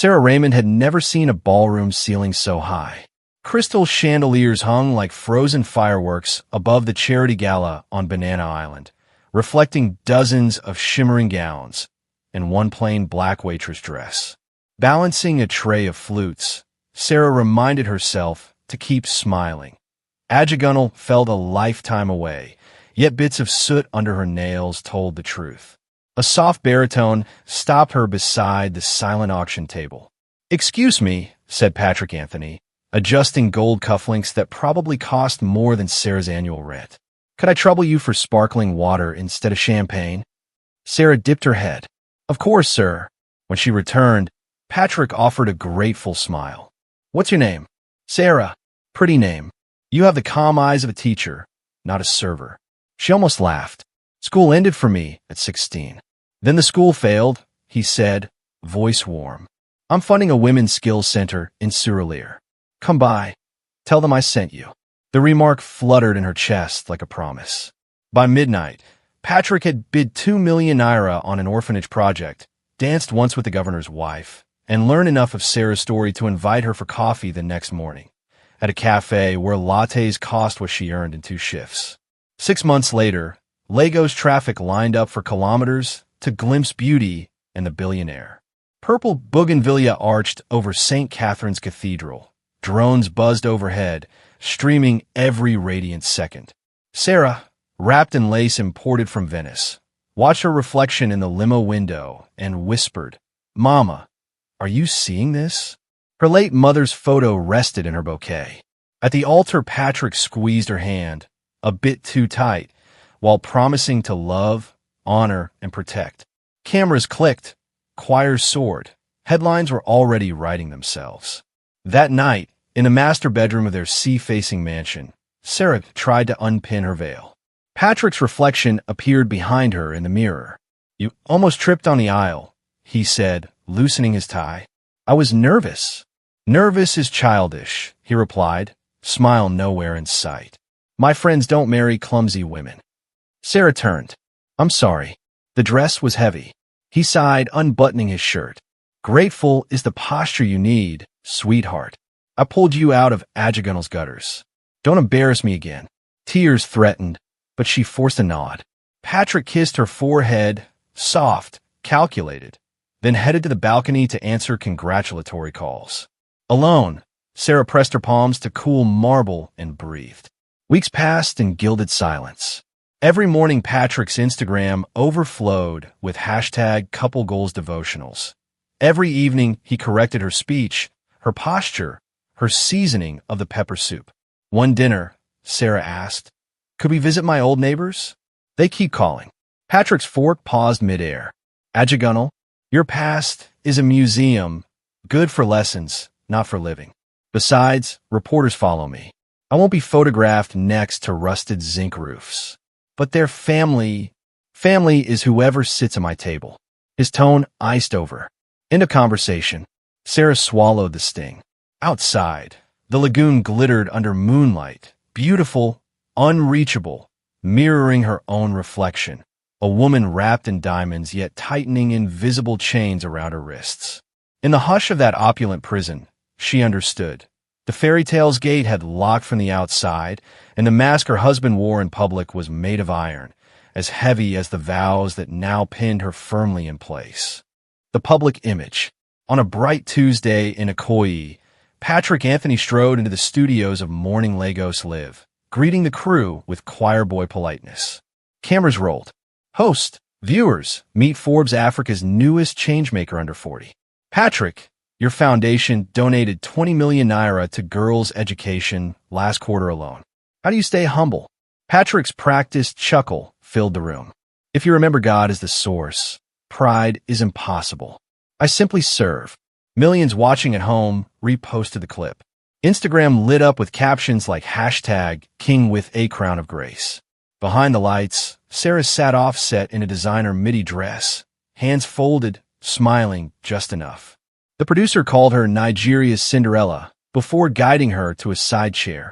Sarah Raymond had never seen a ballroom ceiling so high. Crystal chandeliers hung like frozen fireworks above the charity gala on Banana Island, reflecting dozens of shimmering gowns and one plain black waitress dress. Balancing a tray of flutes, Sarah reminded herself to keep smiling. Ajagunal felt a lifetime away, yet bits of soot under her nails told the truth. A soft baritone stopped her beside the silent auction table. "Excuse me," said Patrick Anthony, adjusting gold cufflinks that probably cost more than Sarah's annual rent. "Could I trouble you for sparkling water instead of champagne?" Sarah dipped her head. "Of course, sir." When she returned, Patrick offered a grateful smile. "What's your name?" "Sarah. Pretty name. You have the calm eyes of a teacher, not a server." She almost laughed. "School ended for me at 16. Then the school failed," he said, voice warm. "I'm funding a women's skills center in Surulere. Come by. Tell them I sent you." The remark fluttered in her chest like a promise. By midnight, Patrick had bid 2 million naira on an orphanage project, danced once with the governor's wife, and learned enough of Sarah's story to invite her for coffee the next morning, at a cafe where lattes cost what she earned in 2 shifts. 6 months later, Lagos traffic lined up for kilometers to glimpse beauty and the billionaire. Purple bougainvillea arched over St. Catherine's Cathedral. Drones buzzed overhead, streaming every radiant second. Sarah, wrapped in lace imported from Venice, watched her reflection in the limo window and whispered, "Mama, are you seeing this?" Her late mother's photo rested in her bouquet. At the altar, Patrick squeezed her hand, a bit too tight, while promising to love, honor, and protect. Cameras clicked, choirs soared. Headlines were already writing themselves. That night, in the master bedroom of their sea-facing mansion, Sarah tried to unpin her veil. Patrick's reflection appeared behind her in the mirror. "You almost tripped on the aisle," he said, loosening his tie. "I was nervous." "Nervous is childish," he replied, smile nowhere in sight. "My friends don't marry clumsy women." Sarah turned. "I'm sorry." The dress was heavy. He sighed, unbuttoning his shirt. "Grateful is the posture you need, sweetheart. I pulled you out of Ajagunal's gutters. Don't embarrass me again." Tears threatened, but she forced a nod. Patrick kissed her forehead, soft, calculated, then headed to the balcony to answer congratulatory calls. Alone, Sarah pressed her palms to cool marble and breathed. Weeks passed in gilded silence. Every morning, Patrick's Instagram overflowed with #CoupleGoalsDevotionals. Every evening, he corrected her speech, her posture, her seasoning of the pepper soup. One dinner, Sarah asked, "Could we visit my old neighbors?" "They keep calling." Patrick's fork paused midair. "Ajagunal, your past is a museum, good for lessons, not for living. Besides, reporters follow me. I won't be photographed next to rusted zinc roofs. But their family is whoever sits at my table." His tone iced over. End of conversation. Sarah swallowed the sting. Outside, the lagoon glittered under moonlight, beautiful, unreachable, mirroring her own reflection, a woman wrapped in diamonds yet tightening invisible chains around her wrists. In the hush of that opulent prison, she understood. The fairy tale's gate had locked from the outside, and the mask her husband wore in public was made of iron, as heavy as the vows that now pinned her firmly in place. The public image. On a bright Tuesday in Ikoyi, Patrick Anthony strode into the studios of Morning Lagos Live, greeting the crew with choir boy politeness. Cameras rolled. "Host, viewers, meet Forbes Africa's newest changemaker under 40. Patrick, your foundation donated 20 million naira to girls' education last quarter alone. How do you stay humble?" Patrick's practiced chuckle filled the room. "If you remember God as the source, pride is impossible. I simply serve." Millions watching at home reposted the clip. Instagram lit up with captions like #King with a crown of grace. Behind the lights, Sarah sat offset in a designer midi dress, hands folded, smiling just enough. The producer called her Nigeria's Cinderella before guiding her to a side chair,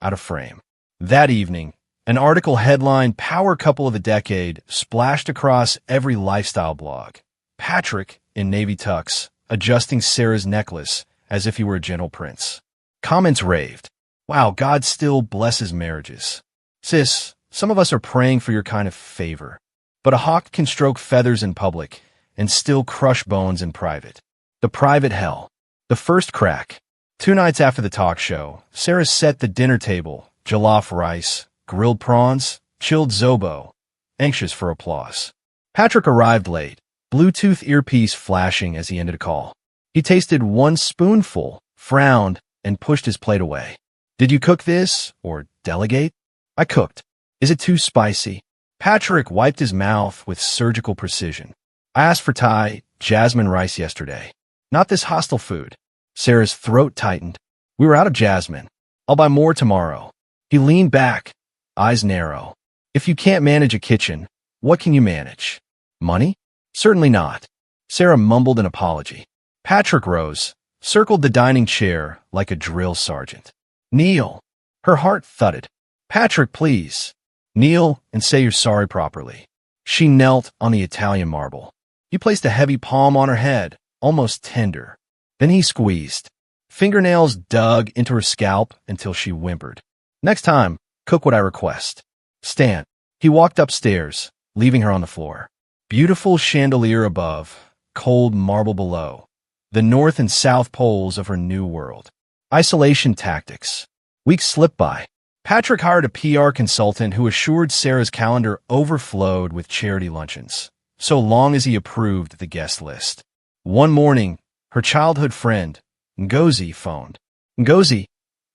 out of frame. That evening, an article headlined "Power Couple of the Decade" splashed across every lifestyle blog. Patrick, in navy tux, adjusting Sarah's necklace as if he were a gentle prince. Comments raved. Wow, God still blesses marriages. Sis, some of us are praying for your kind of favor. But a hawk can stroke feathers in public and still crush bones in private. The private hell. The first crack. 2 nights after the talk show, Sarah set the dinner table, jollof rice, grilled prawns, chilled zobo, anxious for applause. Patrick arrived late, Bluetooth earpiece flashing as he ended a call. He tasted 1 spoonful, frowned, and pushed his plate away. Did you cook this, or delegate? I cooked. Is it too spicy? Patrick wiped his mouth with surgical precision. I asked for Thai, jasmine rice yesterday. Not this hostile food. Sarah's throat tightened. We were out of jasmine. I'll buy more tomorrow. He leaned back, eyes narrow. If you can't manage a kitchen, what can you manage? Money? Certainly not. Sarah mumbled an apology. Patrick rose, circled the dining chair like a drill sergeant. Kneel. Her heart thudded. Patrick, please. Kneel and say you're sorry properly. She knelt on the Italian marble. He placed a heavy palm on her head, almost tender. Then he squeezed. Fingernails dug into her scalp until she whimpered. Next time, cook what I request. Stand. He walked upstairs, leaving her on the floor. Beautiful chandelier above, cold marble below. The north and south poles of her new world. Isolation tactics. Weeks slipped by. Patrick hired a PR consultant who assured Sarah's calendar overflowed with charity luncheons, so long as he approved the guest list. One morning, her childhood friend, Ngozi, phoned. Ngozi,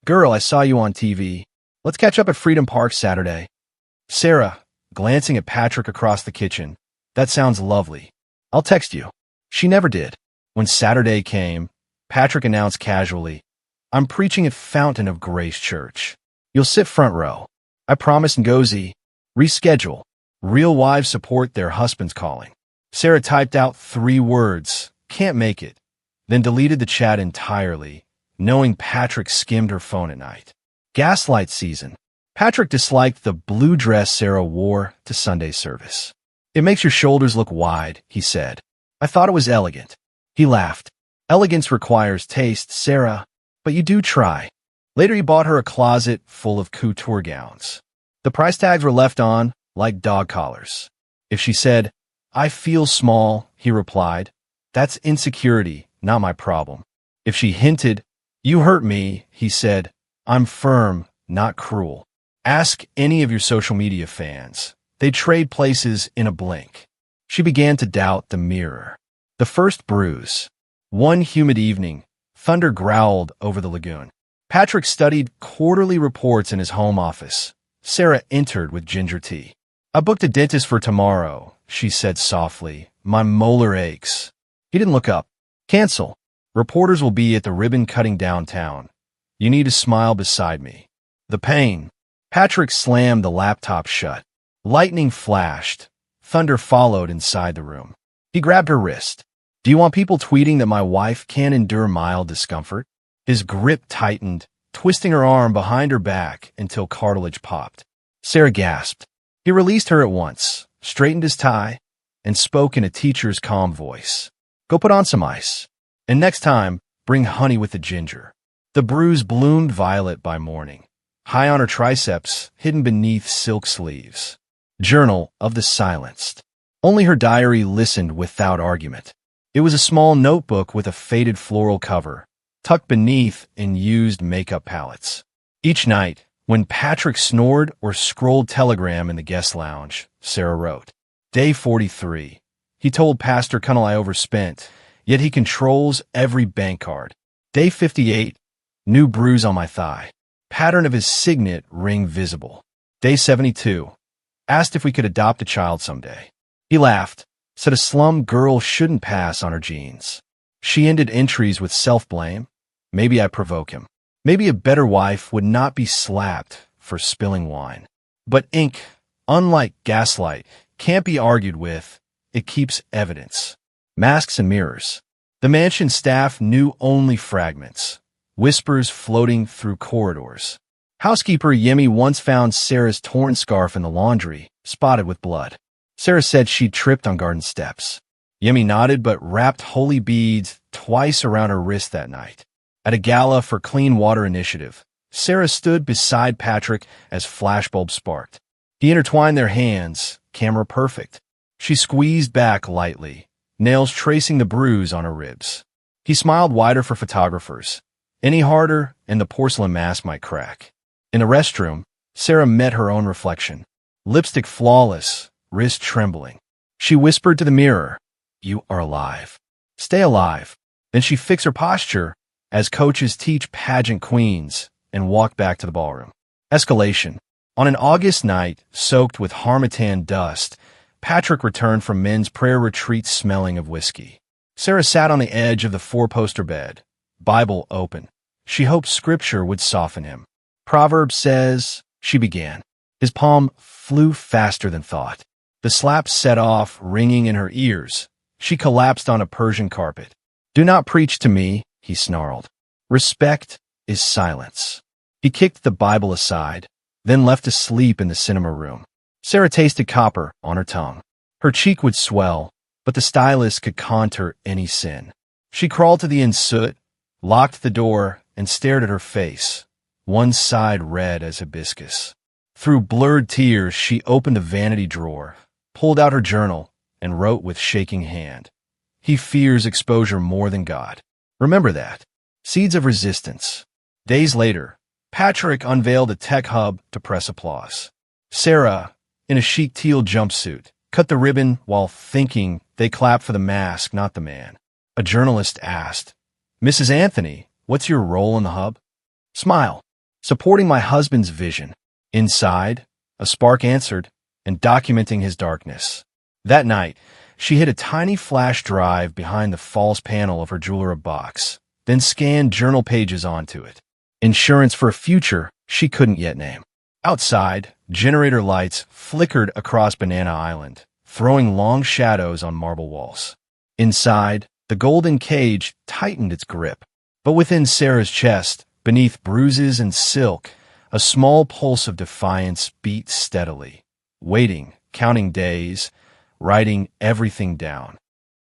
girl, I saw you on TV. Let's catch up at Freedom Park Saturday. Sarah, glancing at Patrick across the kitchen. That sounds lovely. I'll text you. She never did. When Saturday came, Patrick announced casually, I'm preaching at Fountain of Grace Church. You'll sit front row. I promise. Ngozi. Reschedule. Real wives support their husband's calling. Sarah typed out 3 words. Can't make it. Then deleted the chat entirely, knowing Patrick skimmed her phone at night. Gaslight season. Patrick disliked the blue dress Sarah wore to Sunday service. It makes your shoulders look wide, he said. I thought it was elegant. He laughed. Elegance requires taste, Sarah, but you do try. Later he bought her a closet full of couture gowns. The price tags were left on, like dog collars. If she said, I feel small, he replied, that's insecurity, not my problem. If she hinted, you hurt me, he said, I'm firm, not cruel. Ask any of your social media fans. They trade places in a blink. She began to doubt the mirror. The first bruise. One humid evening, thunder growled over the lagoon. Patrick studied quarterly reports in his home office. Sarah entered with ginger tea. I booked a dentist for tomorrow, she said softly. My molar aches. He didn't look up. Cancel. Reporters will be at the ribbon cutting downtown. You need to smile beside me. The pain. Patrick slammed the laptop shut. Lightning flashed. Thunder followed inside the room. He grabbed her wrist. Do you want people tweeting that my wife can't endure mild discomfort? His grip tightened, twisting her arm behind her back until cartilage popped. Sarah gasped. He released her at once, straightened his tie, and spoke in a teacher's calm voice. Go put on some ice. And next time, bring honey with the ginger. The bruise bloomed violet by morning, high on her triceps, hidden beneath silk sleeves. Journal of the Silenced. Only her diary listened without argument. It was a small notebook with a faded floral cover, tucked beneath in used makeup palettes. Each night, when Patrick snored or scrolled Telegram in the guest lounge, Sarah wrote, Day 43. He told Pastor Cunnell I overspent, yet he controls every bank card. Day 58. New bruise on my thigh. Pattern of his signet ring visible. Day 72. Asked if we could adopt a child someday. He laughed, said a slum girl shouldn't pass on her genes. She ended entries with self-blame. Maybe I provoke him. Maybe a better wife would not be slapped for spilling wine. But ink, unlike gaslight, can't be argued with. It keeps evidence. Masks and mirrors. The mansion staff knew only fragments. Whispers floating through corridors. Housekeeper Yemi once found Sarah's torn scarf in the laundry, spotted with blood. Sarah said she'd tripped on garden steps. Yemi nodded but wrapped holy beads twice around her wrist that night. At a gala for Clean Water Initiative, Sarah stood beside Patrick as flashbulbs sparked. He intertwined their hands, camera perfect. She squeezed back lightly, nails tracing the bruise on her ribs. He smiled wider for photographers. Any harder, and the porcelain mask might crack. In the restroom, Sarah met her own reflection. Lipstick flawless, wrist trembling. She whispered to the mirror, "You are alive. Stay alive." Then she fixed her posture, as coaches teach pageant queens, and walked back to the ballroom. Escalation. On an August night, soaked with harmattan dust, Patrick returned from men's prayer retreat smelling of whiskey. Sarah sat on the edge of the four-poster bed, Bible open. She hoped scripture would soften him. "Proverbs says," she began. His palm flew faster than thought. The slap set off, ringing in her ears. She collapsed on a Persian carpet. "Do not preach to me," he snarled. "Respect is silence." He kicked the Bible aside, then left to sleep in the cinema room. Sarah tasted copper on her tongue. Her cheek would swell, but the stylist could contour any sin. She crawled to the ensuite, locked the door, and stared at her face, one side red as hibiscus. Through blurred tears, she opened a vanity drawer, pulled out her journal, and wrote with shaking hand. "He fears exposure more than God. Remember that." Seeds of resistance. Days later, Patrick unveiled a tech hub to press applause. Sarah, in a chic teal jumpsuit, cut the ribbon while thinking they clapped for the mask, not the man. A journalist asked, "Mrs. Anthony, what's your role in the hub?" "Smile. Supporting my husband's vision." Inside, a spark answered, and documenting his darkness. That night, she hid a tiny flash drive behind the false panel of her jewelry box, then scanned journal pages onto it. Insurance for a future she couldn't yet name. Outside, generator lights flickered across Banana Island, throwing long shadows on marble walls. Inside, the golden cage tightened its grip. But within Sarah's chest, beneath bruises and silk, a small pulse of defiance beat steadily, waiting, counting days, writing everything down.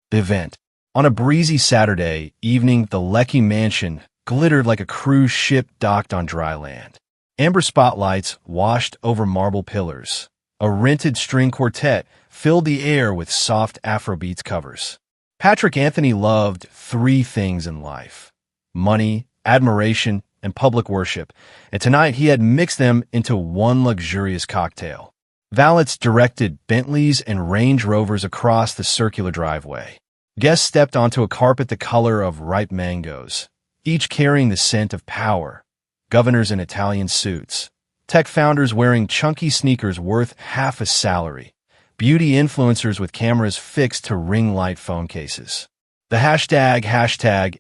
The event. On a breezy Saturday evening, the Lecky mansion glittered like a cruise ship docked on dry land. Amber spotlights washed over marble pillars. A rented string quartet filled the air with soft Afrobeats covers. Patrick Anthony loved three things in life: money, admiration, and public worship, and tonight he had mixed them into one luxurious cocktail. Valets directed Bentleys and Range Rovers across the circular driveway. Guests stepped onto a carpet the color of ripe mangoes, each carrying the scent of power. Governors in Italian suits, tech founders wearing chunky sneakers worth half a salary, beauty influencers with cameras fixed to ring light phone cases. The hashtag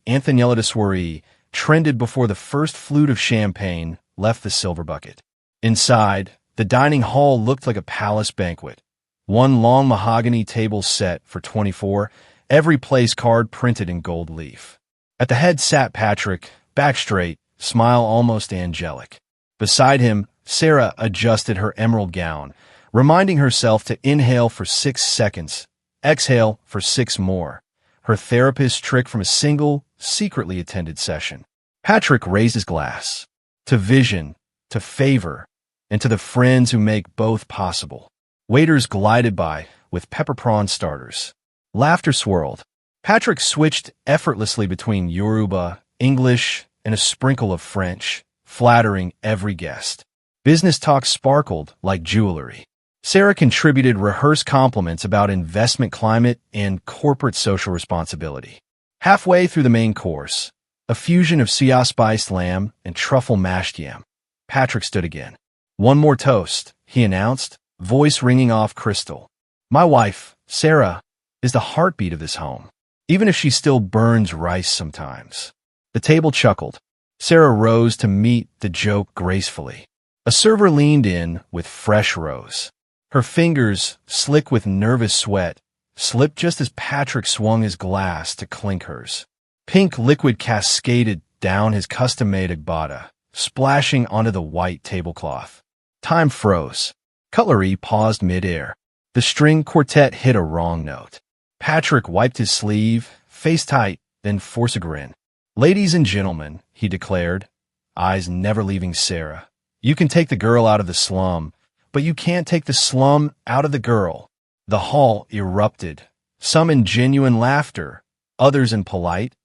Anthoniella de Soirée trended before the first flute of champagne left the silver bucket. Inside, the dining hall looked like a palace banquet. One long mahogany table set for 24, every place card printed in gold leaf. At the head sat Patrick, back straight, smile almost angelic. Beside him, Sarah adjusted her emerald gown, reminding herself to inhale for 6 seconds, exhale for 6 more. Her therapist's trick from a single, secretly attended session. Patrick raised his glass. To vision, to favor, and to the friends who make both possible. Waiters glided by with pepper prawn starters. Laughter swirled. Patrick switched effortlessly between Yoruba, English, and a sprinkle of French, flattering every guest. Business talk sparkled like jewelry. Sarah contributed rehearsed compliments about investment climate and corporate social responsibility. Halfway through the main course, a fusion of Sia-spiced lamb and truffle mashed yam, Patrick stood again. "One more toast," he announced, voice ringing off crystal. "My wife, Sarah, is the heartbeat of this home, even if she still burns rice sometimes." The table chuckled. Sarah rose to meet the joke gracefully. A server leaned in with fresh roes. Her fingers, slick with nervous sweat, slipped just as Patrick swung his glass to clink hers. Pink liquid cascaded down his custom-made agbada, splashing onto the white tablecloth. Time froze. Cutlery paused mid-air. The string quartet hit a wrong note. Patrick wiped his sleeve, face tight, then force a grin. "Ladies and gentlemen," he declared, eyes never leaving Sarah, "you can take the girl out of the slum, but you can't take the slum out of the girl." The hall erupted, some in genuine laughter, others in polite,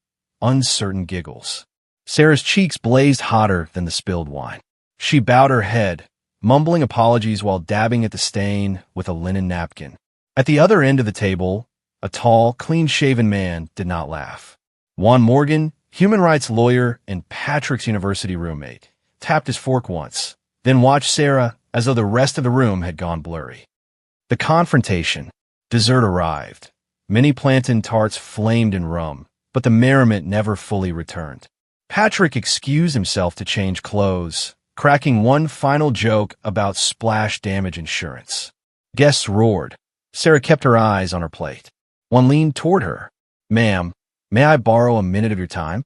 uncertain giggles. Sarah's cheeks blazed hotter than the spilled wine. She bowed her head, mumbling apologies while dabbing at the stain with a linen napkin. At the other end of the table, a tall, clean-shaven man did not laugh. Juan Morgan, human rights lawyer and Patrick's university roommate, tapped his fork once, then watched Sarah as though the rest of the room had gone blurry. The confrontation. Dessert arrived. Many plantain tarts flamed in rum, but the merriment never fully returned. Patrick excused himself to change clothes, cracking one final joke about splash damage insurance. Guests roared. Sarah kept her eyes on her plate. One leaned toward her. "Ma'am, may I borrow a minute of your time?"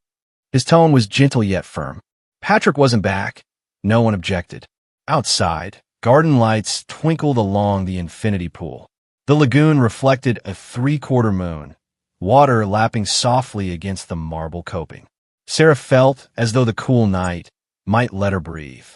His tone was gentle yet firm. Patrick wasn't back. No one objected. Outside, garden lights twinkled along the infinity pool. The lagoon reflected a three-quarter moon, water lapping softly against the marble coping. Sarah felt as though the cool night might let her breathe.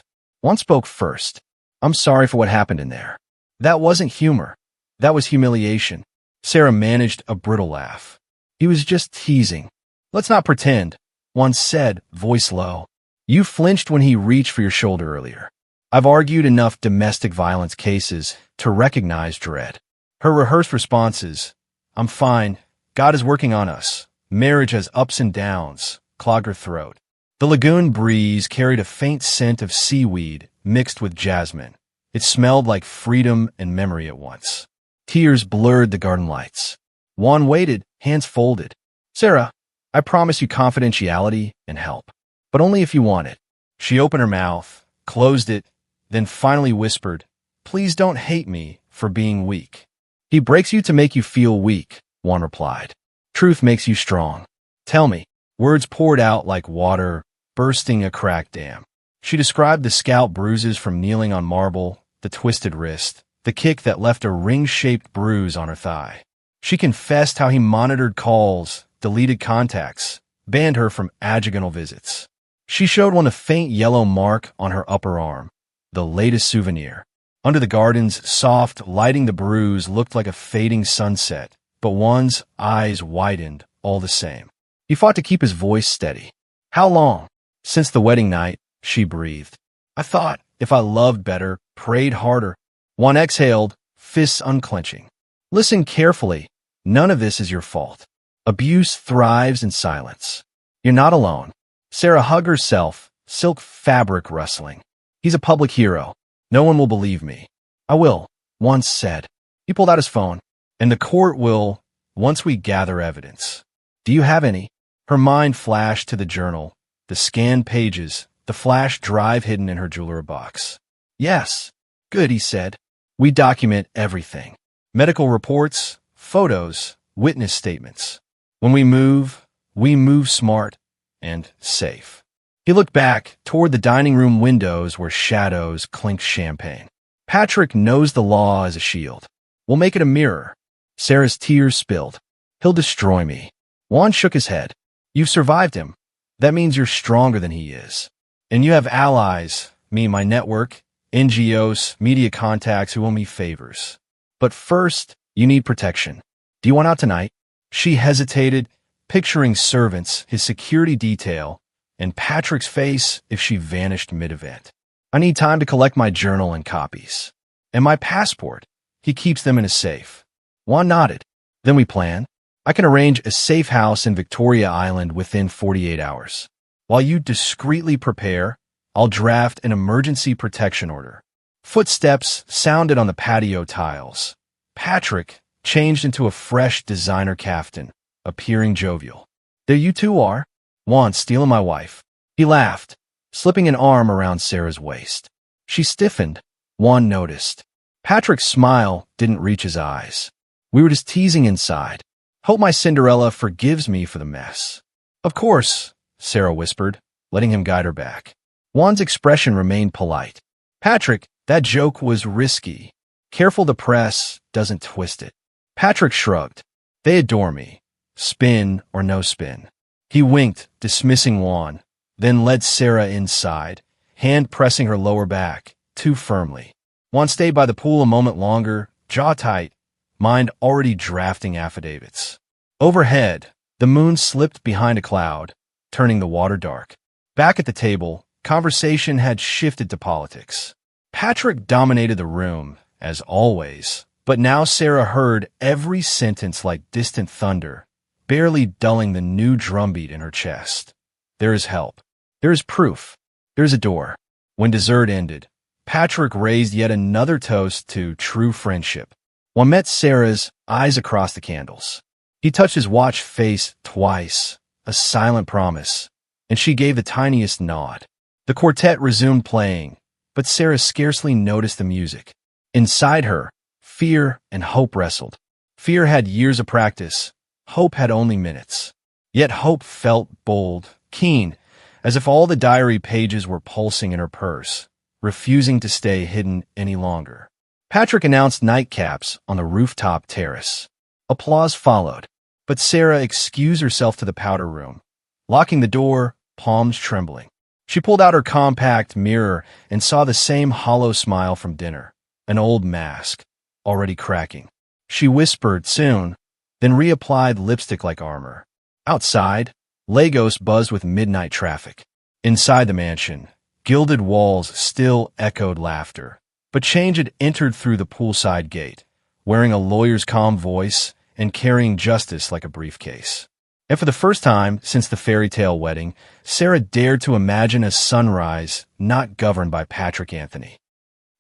One spoke first. "I'm sorry for what happened in there." That wasn't humor. That was humiliation. Sarah managed a brittle laugh. "He was just teasing. Let's not pretend," one said, voice low. "You flinched when he reached for your shoulder earlier. I've argued enough domestic violence cases to recognize dread." Her rehearsed responses, "I'm fine. God is working on us. Marriage has ups and downs," clogged her throat. The lagoon breeze carried a faint scent of seaweed mixed with jasmine. It smelled like freedom and memory at once. Tears blurred the garden lights. Juan waited, hands folded. "Sarah, I promise you confidentiality and help, but only if you want it." She opened her mouth, closed it, then finally whispered, "Please don't hate me for being weak." "He breaks you to make you feel weak," Juan replied. "Truth makes you strong. Tell me." Words poured out like water, bursting a cracked dam. She described the scalp bruises from kneeling on marble, the twisted wrist, the kick that left a ring-shaped bruise on her thigh. She confessed how he monitored calls, deleted contacts, banned her from adjugal visits. She showed one a faint yellow mark on her upper arm, the latest souvenir. Under the garden's soft, lighting the bruise looked like a fading sunset, but Juan's eyes widened all the same. He fought to keep his voice steady. "How long?" "Since the wedding night," she breathed. "I thought if I loved better, prayed harder." Juan exhaled, fists unclenching. "Listen carefully. None of this is your fault. Abuse thrives in silence. You're not alone." Sarah hugged herself, silk fabric rustling. "He's a public hero. No one will believe me." "I will," Juan said. He pulled out his phone. "And the court will, once we gather evidence." "Do you have any?" Her mind flashed to the journal, the scanned pages, the flash drive hidden in her jewelry box. "Yes." "Good," he said. "We document everything. Medical reports, photos, witness statements. When we move smart and safe." He looked back toward the dining room windows where shadows clinked champagne. "Patrick knows the law as a shield. We'll make it a mirror." Sarah's tears spilled. "He'll destroy me." Juan shook his head. "You've survived him. That means you're stronger than he is. And you have allies, me, my network, NGOs, media contacts who owe me favors. But first, you need protection. Do you want out tonight?" She hesitated, picturing servants, his security detail, and Patrick's face if she vanished mid-event. "I need time to collect my journal and copies. And my passport." He keeps them in a safe. Juan nodded. "Then we plan. I can arrange a safe house in Victoria Island within 48 hours. While you discreetly prepare, I'll draft an emergency protection order." Footsteps sounded on the patio tiles. Patrick changed into a fresh designer caftan, appearing jovial. "There you two are. Juan stealing my wife." He laughed, slipping an arm around Sarah's waist. She stiffened. Juan noticed. Patrick's smile didn't reach his eyes. "We were just teasing inside. Hope my Cinderella forgives me for the mess." "Of course," Sarah whispered, letting him guide her back. Juan's expression remained polite. "Patrick, that joke was risky. Careful the press doesn't twist it." Patrick shrugged. "They adore me. Spin or no spin. He winked, dismissing Juan, then led Sarah inside, hand pressing her lower back, too firmly. Juan stayed by the pool a moment longer, jaw tight, mind already drafting affidavits. Overhead, the moon slipped behind a cloud, turning the water dark. Back at the table, conversation had shifted to politics. Patrick dominated the room, as always, but now Sarah heard every sentence like distant thunder, barely dulling the new drumbeat in her chest. There is help. There is proof. There is a door. When dessert ended, Patrick raised yet another toast to true friendship. One met Sarah's eyes across the candles. He touched his watch face twice, a silent promise, and she gave the tiniest nod. The quartet resumed playing, but Sarah scarcely noticed the music. Inside her, fear and hope wrestled. Fear had years of practice. Hope had only minutes. Yet hope felt bold, keen, as if all the diary pages were pulsing in her purse, refusing to stay hidden any longer. Patrick announced nightcaps on the rooftop terrace. Applause followed, but Sarah excused herself to the powder room, locking the door, palms trembling. She pulled out her compact mirror and saw the same hollow smile from dinner, an old mask, already cracking. She whispered, "Soon," then reapplied lipstick like armor. Outside, Lagos buzzed with midnight traffic. Inside the mansion, gilded walls still echoed laughter, but change had entered through the poolside gate, wearing a lawyer's calm voice and carrying justice like a briefcase. And for the first time since the fairy tale wedding, Sarah dared to imagine a sunrise not governed by Patrick Anthony.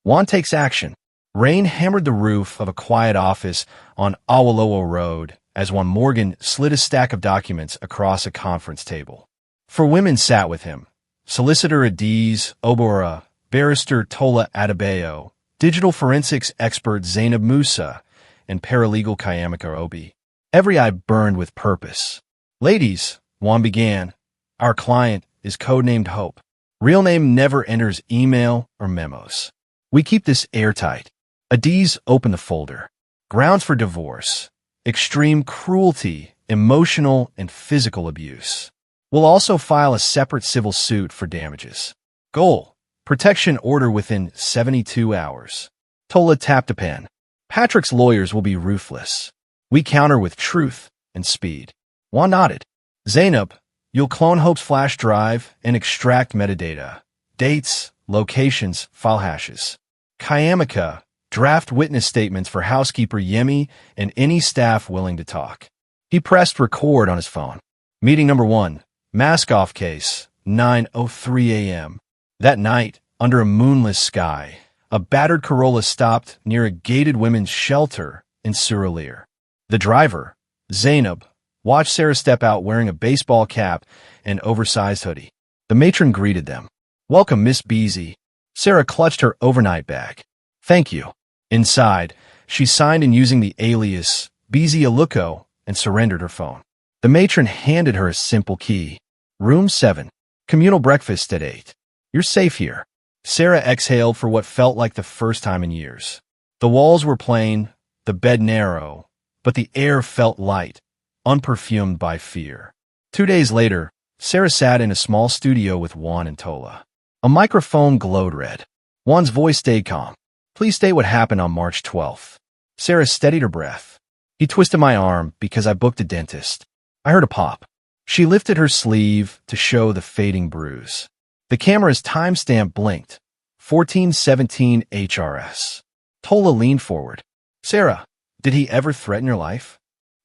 Juan takes action. Rain hammered the roof of a quiet office on Awolowo Road as Juan Morgan slid a stack of documents across a conference table. 4 women sat with him: Solicitor Adiz Obora, Barrister Tola Adebayo, digital forensics expert Zainab Musa, and paralegal Kayamika Obi. Every eye burned with purpose. "Ladies," Juan began, "our client is codenamed Hope. Real name never enters email or memos. We keep this airtight." Adiz opened the folder. Grounds for divorce: extreme cruelty, emotional and physical abuse. We'll also file a separate civil suit for damages. Goal: protection order within 72 hours. Tola tapped a pen. Patrick's lawyers will be ruthless. We counter with truth and speed. Juan nodded. Zainab, you'll clone Hope's flash drive and extract metadata: dates, locations, file hashes. Kayamika, draft witness statements for housekeeper Yemi and any staff willing to talk. He pressed record on his phone. Meeting number 1, mask-off case, 9:03 a.m. That night, under a moonless sky, a battered Corolla stopped near a gated women's shelter in Surulere. The driver, Zainab, watched Sarah step out wearing a baseball cap and oversized hoodie. The matron greeted them. "Welcome, Miss Beasy." Sarah clutched her overnight bag. "Thank you." Inside, she signed in using the alias Beasy Aluko and surrendered her phone. The matron handed her a simple key. "Room 7. Communal breakfast at 8. You're safe here." Sarah exhaled for what felt like the first time in years. The walls were plain, the bed narrow, but the air felt light, unperfumed by fear. 2 days later, Sarah sat in a small studio with Juan and Tola. A microphone glowed red. Juan's voice stayed calm. "Please state what happened on March 12th. Sarah steadied her breath. "He twisted my arm because I booked a dentist. I heard a pop." She lifted her sleeve to show the fading bruise. The camera's timestamp blinked. 1417 HRS. Tola leaned forward. "Sarah, did he ever threaten your life?"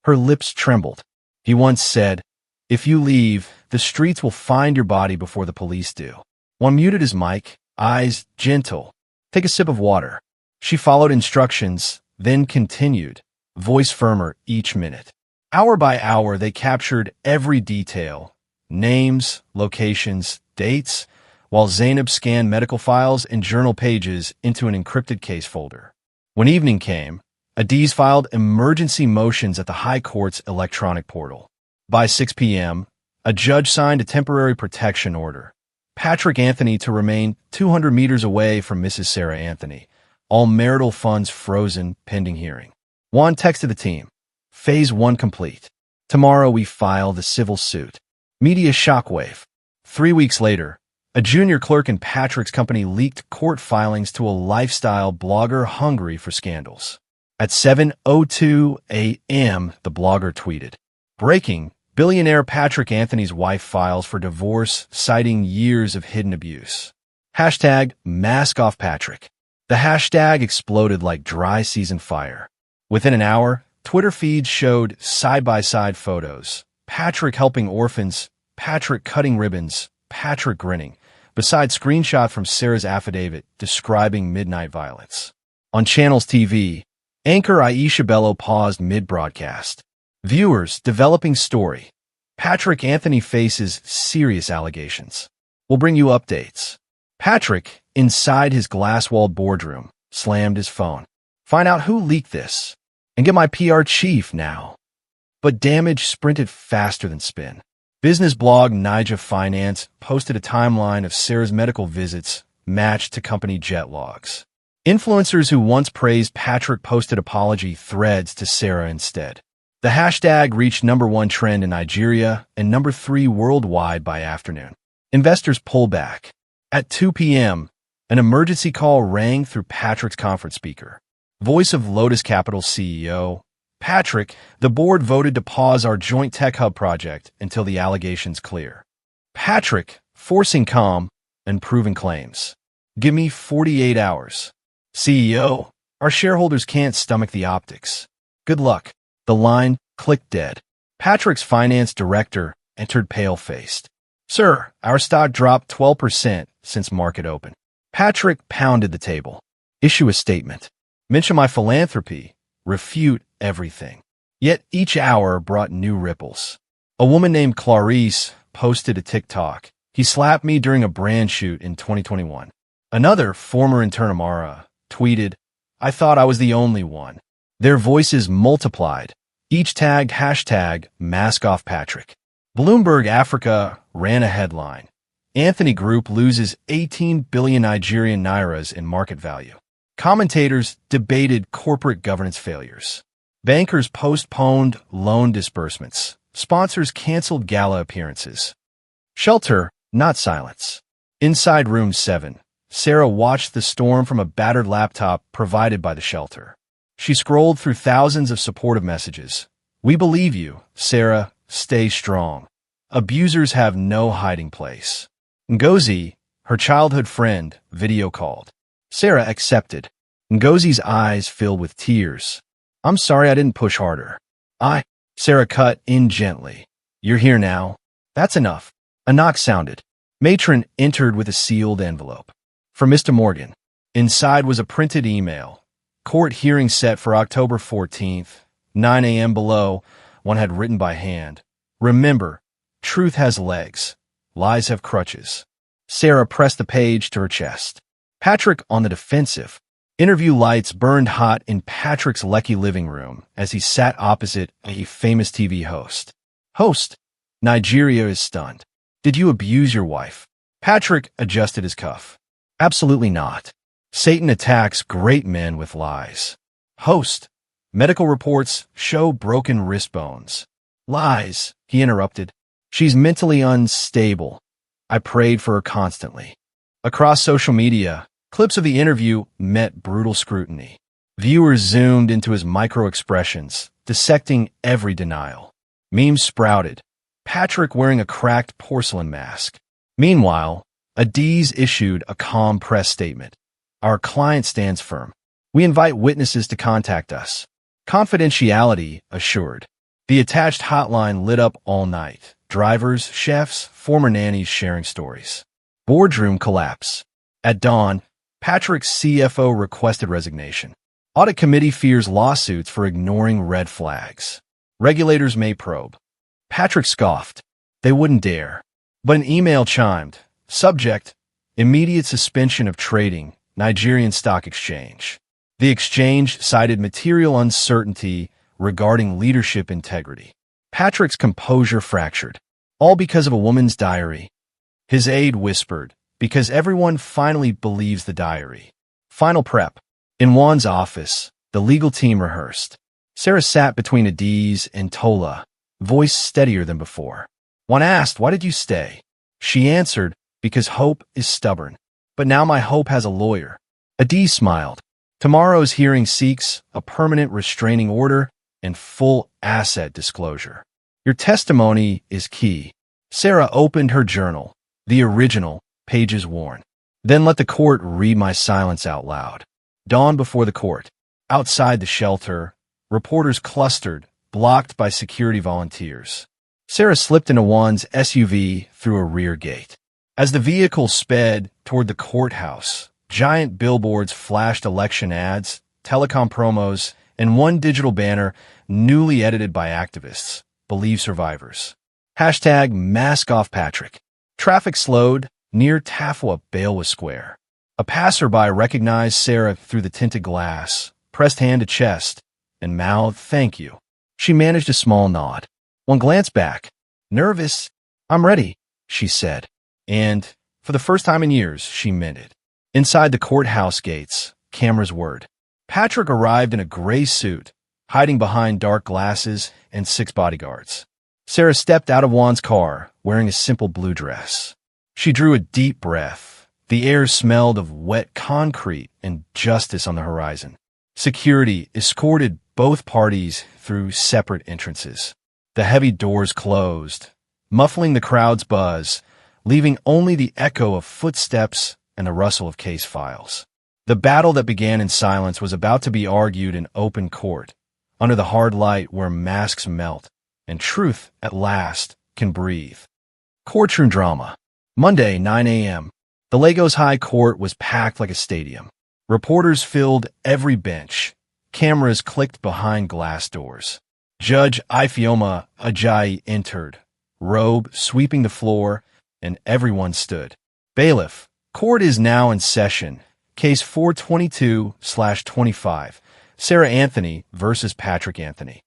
Her lips trembled. "He once said, 'If you leave, the streets will find your body before the police do.'" One muted his mic, eyes gentle. "Take a sip of water." She followed instructions, then continued, voice firmer each minute. Hour by hour, they captured every detail: names, locations, dates, while Zainab scanned medical files and journal pages into an encrypted case folder. When evening came, Adiz filed emergency motions at the High Court's electronic portal. By 6 p.m., a judge signed a temporary protection order. Patrick Anthony to remain 200 meters away from Mrs. Sarah Anthony. All marital funds frozen pending hearing. Juan texted the team. "Phase 1 complete. Tomorrow we file the civil suit." Media shockwave. 3 weeks later, a junior clerk in Patrick's company leaked court filings to a lifestyle blogger hungry for scandals. At 7:02 a.m., the blogger tweeted, "Breaking, billionaire Patrick Anthony's wife files for divorce, citing years of hidden abuse. Hashtag mask off Patrick." The hashtag exploded like dry season fire. Within an hour, Twitter feeds showed side-by-side photos. Patrick helping orphans, Patrick cutting ribbons, Patrick grinning, beside screenshot from Sarah's affidavit describing midnight violence. On Channel's TV, anchor Aisha Bello paused mid-broadcast. Viewers, developing story. Patrick Anthony faces serious allegations. We'll bring you updates. Patrick, inside his glass-walled boardroom, slammed his phone. Find out who leaked this, and get my PR chief now. But damage sprinted faster than spin. Business blog Nija Finance posted a timeline of Sarah's medical visits matched to company jet logs. Influencers who once praised Patrick posted apology threads to Sarah instead. The hashtag reached #1 trend in Nigeria and #3 worldwide by afternoon. Investors pull back. At 2 p.m., an emergency call rang through Patrick's conference speaker. Voice of Lotus Capital CEO, "Patrick, the board voted to pause our joint tech hub project until the allegations clear." Patrick, forcing calm and proving claims. "Give me 48 hours. CEO, our shareholders can't stomach the optics. Good luck." The line clicked dead. Patrick's finance director entered pale-faced. "Sir, our stock dropped 12% since market open." Patrick pounded the table. "Issue a statement. Mention my philanthropy. Refute everything." Yet each hour brought new ripples. A woman named Clarice posted a TikTok. "He slapped me during a brand shoot in 2021. Another, former intern Amara, tweeted, "I thought I was the only one." Their voices multiplied, each tagged hashtag mask off Patrick. Bloomberg Africa ran a headline. Anthony Group loses 18 billion Nigerian nairas in market value. Commentators debated corporate governance failures. Bankers postponed loan disbursements. Sponsors canceled gala appearances. Shelter, not silence. Inside room 7, Sarah watched the storm from a battered laptop provided by the shelter. She scrolled through thousands of supportive messages. "We believe you, Sarah. Stay strong. Abusers have no hiding place." Ngozi, her childhood friend, video called. Sarah accepted. Ngozi's eyes filled with tears. "I'm sorry I didn't push harder." Sarah cut in gently. "You're here now. That's enough." A knock sounded. Matron entered with a sealed envelope. "For Mr. Morgan." Inside was a printed email. "Court hearing set for October 14th, 9 a.m. below," one had written by hand. "Remember, truth has legs. Lies have crutches." Sarah pressed the page to her chest. Patrick on the defensive. Interview lights burned hot in Patrick's Lekki living room as he sat opposite a famous TV host. "Host, Nigeria is stunned. Did you abuse your wife?" Patrick adjusted his cuff. "Absolutely not. Satan attacks great men with lies." "Host, medical reports show broken wrist bones." "Lies," he interrupted. "She's mentally unstable. I prayed for her constantly." Across social media, clips of the interview met brutal scrutiny. Viewers zoomed into his micro-expressions, dissecting every denial. Memes sprouted. Patrick wearing a cracked porcelain mask. Meanwhile, Adiz issued a calm press statement. "Our client stands firm. We invite witnesses to contact us." Confidentiality assured. The attached hotline lit up all night. Drivers, chefs, former nannies sharing stories. Boardroom collapse. At dawn, Patrick's CFO requested resignation. Audit committee fears lawsuits for ignoring red flags. Regulators may probe. Patrick scoffed. They wouldn't dare. But an email chimed. Subject, immediate suspension of trading, Nigerian Stock Exchange. The exchange cited material uncertainty regarding leadership integrity. Patrick's composure fractured. All because of a woman's diary. His aide whispered, "Because everyone finally believes the diary." Final prep. In Juan's office, the legal team rehearsed. Sarah sat between Adiz and Tola, voice steadier than before. Juan asked, "Why did you stay?" She answered, "Because hope is stubborn. But now my hope has a lawyer." Adi smiled. "Tomorrow's hearing seeks a permanent restraining order and full asset disclosure. Your testimony is key." Sarah opened her journal, the original, pages worn. "Then let the court read my silence out loud." Dawn before the court. Outside the shelter, reporters clustered, blocked by security volunteers. Sarah slipped into Juan's SUV through a rear gate. As the vehicle sped toward the courthouse, giant billboards flashed election ads, telecom promos, and one digital banner newly edited by activists, Believe Survivors. Hashtag Mask Off Patrick. Traffic slowed near Tafwa Balewa Square. A passerby recognized Sarah through the tinted glass, pressed hand to chest, and mouthed, "Thank you." She managed a small nod. One glanced back. "Nervous? I'm ready," she said. And, for the first time in years, she meant it. Inside the courthouse gates, cameras whirred. Patrick arrived in a gray suit, hiding behind dark glasses and 6 bodyguards. Sarah stepped out of Juan's car, wearing a simple blue dress. She drew a deep breath. The air smelled of wet concrete and justice on the horizon. Security escorted both parties through separate entrances. The heavy doors closed, muffling the crowd's buzz, leaving only the echo of footsteps and the rustle of case files. The battle that began in silence was about to be argued in open court, under the hard light where masks melt, and truth, at last, can breathe. Courtroom drama. Monday, 9 a.m. The Lagos High Court was packed like a stadium. Reporters filled every bench. Cameras clicked behind glass doors. Judge Ifeoma Ajayi entered, robe sweeping the floor, and everyone stood. Bailiff, court is now in session. Case 422/25. Sarah Anthony versus Patrick Anthony.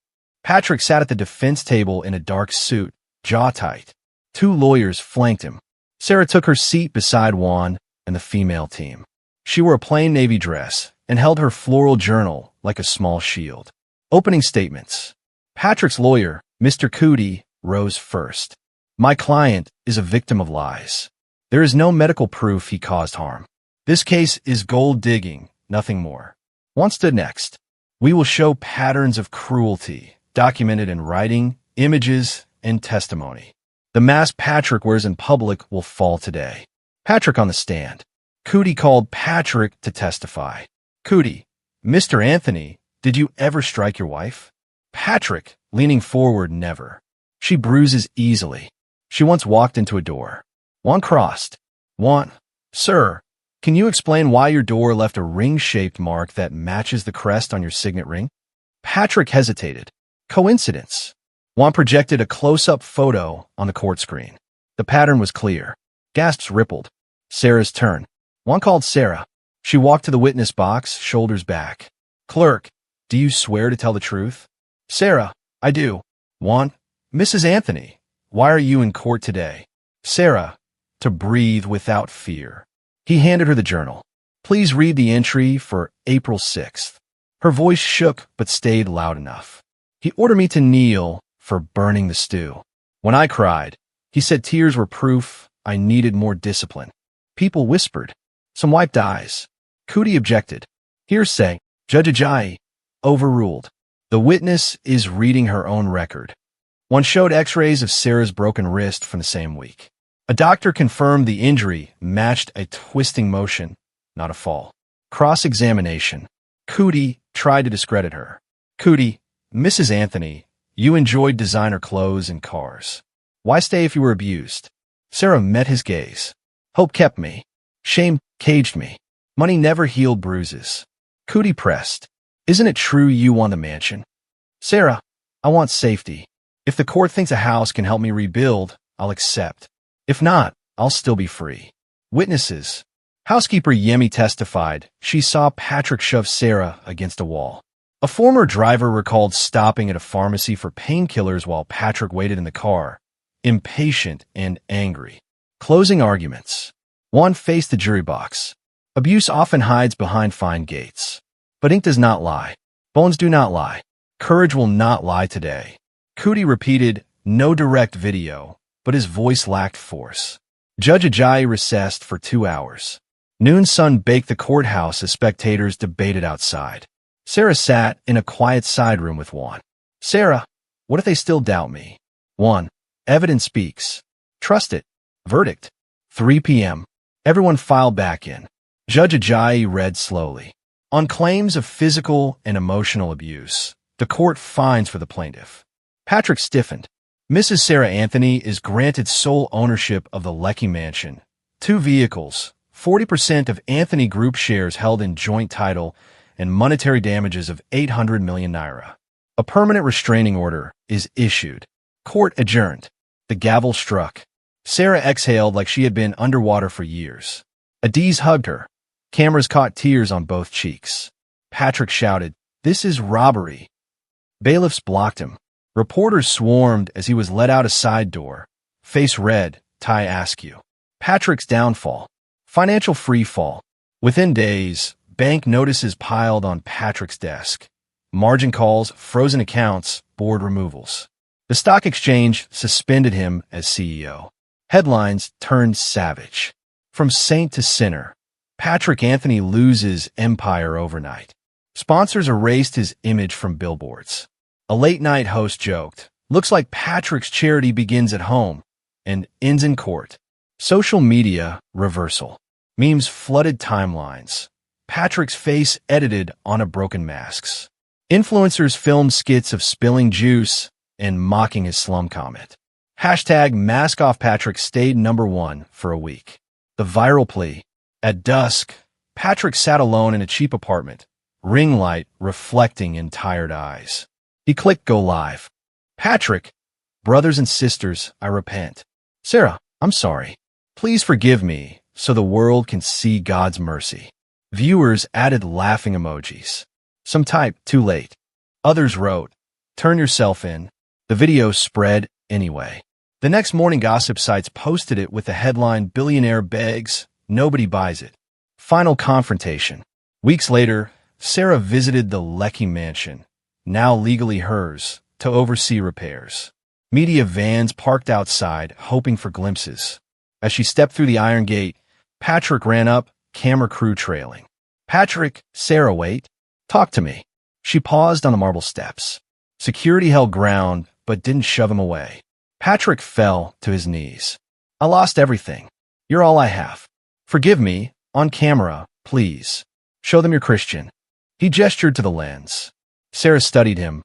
Patrick sat at the defense table in a dark suit, jaw tight. 2 lawyers flanked him. Sarah took her seat beside Juan and the female team. She wore a plain navy dress and held her floral journal like a small shield. Opening statements. Patrick's lawyer, Mr. Cootie, rose first. "My client is a victim of lies. There is no medical proof he caused harm. This case is gold digging, nothing more." Juan stood next. "We will show patterns of cruelty, documented in writing, images, and testimony. The mask Patrick wears in public will fall today." Patrick on the stand. Cootie called Patrick to testify. Cootie, "Mr. Anthony, did you ever strike your wife?" Patrick, leaning forward, "Never. She bruises easily. She once walked into a door." Juan crossed. "Juan, sir, can you explain why your door left a ring-shaped mark that matches the crest on your signet ring?" Patrick hesitated. "Coincidence." Juan projected a close-up photo on the court screen. The pattern was clear. Gasps rippled. Sarah's turn. Juan called Sarah. She walked to the witness box, shoulders back. "Clerk, do you swear to tell the truth?" "Sarah, I do." "Juan, Mrs. Anthony, why are you in court today?" "Sarah, to breathe without fear." He handed her the journal. "Please read the entry for April 6th. Her voice shook but stayed loud enough. "He ordered me to kneel for burning the stew. When I cried, he said tears were proof I needed more discipline." People whispered. Some wiped eyes. Cootie objected. "Hearsay." Judge Ajayi overruled. "The witness is reading her own record." One showed x-rays of Sarah's broken wrist from the same week. A doctor confirmed the injury matched a twisting motion, not a fall. Cross-examination. Cootie tried to discredit her. "Cootie, Mrs. Anthony, you enjoyed designer clothes and cars. Why stay if you were abused?" Sarah met his gaze. "Hope kept me. Shame caged me. Money never healed bruises." Cootie pressed. "Isn't it true you want the mansion?" "Sarah, I want safety. If the court thinks a house can help me rebuild, I'll accept. If not, I'll still be free." Witnesses. Housekeeper Yemi testified she saw Patrick shove Sarah against a wall. A former driver recalled stopping at a pharmacy for painkillers while Patrick waited in the car, impatient and angry. Closing arguments. One faced the jury box. Abuse often hides behind fine gates. But ink does not lie. Bones do not lie. Courage will not lie today. Cootie repeated, "No direct video, but his voice lacked force. Judge Ajayi recessed for 2 hours. Noon sun baked the courthouse as spectators debated outside. Sarah sat in a quiet side room with Juan. Sarah, what if they still doubt me? Juan, evidence speaks. Trust it. Verdict. 3 p.m. Everyone filed back in. Judge Ajayi read slowly. On claims of physical and emotional abuse, the court finds for the plaintiff. Patrick stiffened. Mrs. Sarah Anthony is granted sole ownership of the Leckie mansion, 2 vehicles, 40% of Anthony Group shares held in joint title, and monetary damages of 800 million naira. A permanent restraining order is issued. Court adjourned. The gavel struck. Sarah exhaled like she had been underwater for years. Adiz hugged her. Cameras caught tears on both cheeks. Patrick shouted, "This is robbery." Bailiffs blocked him. Reporters swarmed as he was led out a side door. Face red, tie askew. Patrick's downfall. Financial freefall. Within days, bank notices piled on Patrick's desk. Margin calls, frozen accounts, board removals. The stock exchange suspended him as CEO. Headlines turned savage. From saint to sinner, Patrick Anthony loses empire overnight. Sponsors erased his image from billboards. A late-night host joked, "Looks like Patrick's charity begins at home and ends in court." Social media reversal. Memes flooded timelines. Patrick's face edited on a broken masks. Influencers filmed skits of spilling juice and mocking his slum comment. Hashtag Mask Off Patrick stayed #1 for a week. The viral plea. At dusk, Patrick sat alone in a cheap apartment, ring light reflecting in tired eyes. He clicked go live. Patrick, brothers and sisters, I repent. Sarah, I'm sorry. Please forgive me so the world can see God's mercy. Viewers added laughing emojis. Some typed, too late. Others wrote, turn yourself in. The video spread anyway. The next morning gossip sites posted it with the headline, "Billionaire begs, nobody buys it." Final confrontation. Weeks later, Sarah visited the Leckie mansion, now legally hers, to oversee repairs. Media vans parked outside, hoping for glimpses. As she stepped through the iron gate, Patrick ran up, camera crew trailing. Patrick, Sarah, wait. Talk to me. She paused on the marble steps. Security held ground, but didn't shove him away. Patrick fell to his knees. I lost everything. You're all I have. Forgive me, on camera, please. Show them you're Christian. He gestured to the lens. Sarah studied him,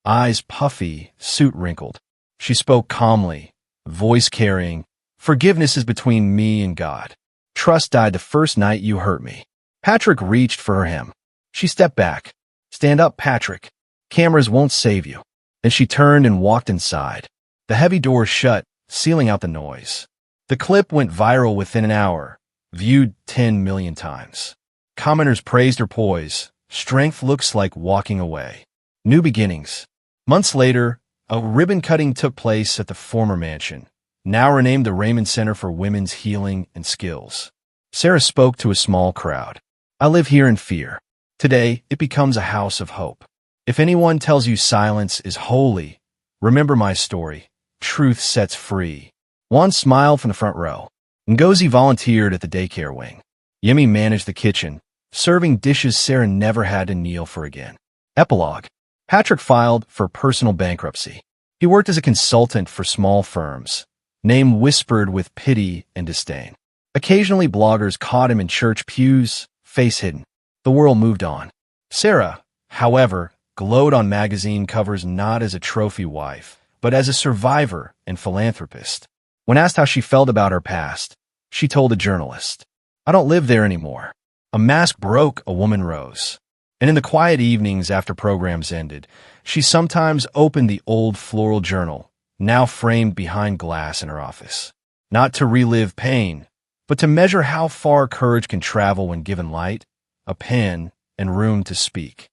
eyes puffy, suit wrinkled. She spoke calmly, voice carrying, "Forgiveness is between me and God. Trust died the first night you hurt me." Patrick reached for her hem. She stepped back. "Stand up, Patrick. Cameras won't save you." Then she turned and walked inside. The heavy door shut, sealing out the noise. The clip went viral within an hour, viewed 10 million times. Commenters praised her poise. Strength looks like walking away. New beginnings. Months later, a ribbon cutting took place at the former mansion, now renamed the Raymond Center for Women's Healing and Skills. Sarah spoke to a small crowd. I live here in fear. Today, it becomes a house of hope. If anyone tells you silence is holy, remember my story. Truth sets free. Juan smiled from the front row. Ngozi volunteered at the daycare wing. Yemi managed the kitchen, serving dishes Sarah never had to kneel for again. Epilogue. Patrick filed for personal bankruptcy. He worked as a consultant for small firms. Name whispered with pity and disdain. Occasionally bloggers caught him in church pews, face hidden. The world moved on. Sarah, however, glowed on magazine covers not as a trophy wife, but as a survivor and philanthropist. When asked how she felt about her past, she told a journalist, "I don't live there anymore." A mask broke, a woman rose. And in the quiet evenings after programs ended, she sometimes opened the old floral journal, now framed behind glass in her office. Not to relive pain, but to measure how far courage can travel when given light, a pen, and room to speak.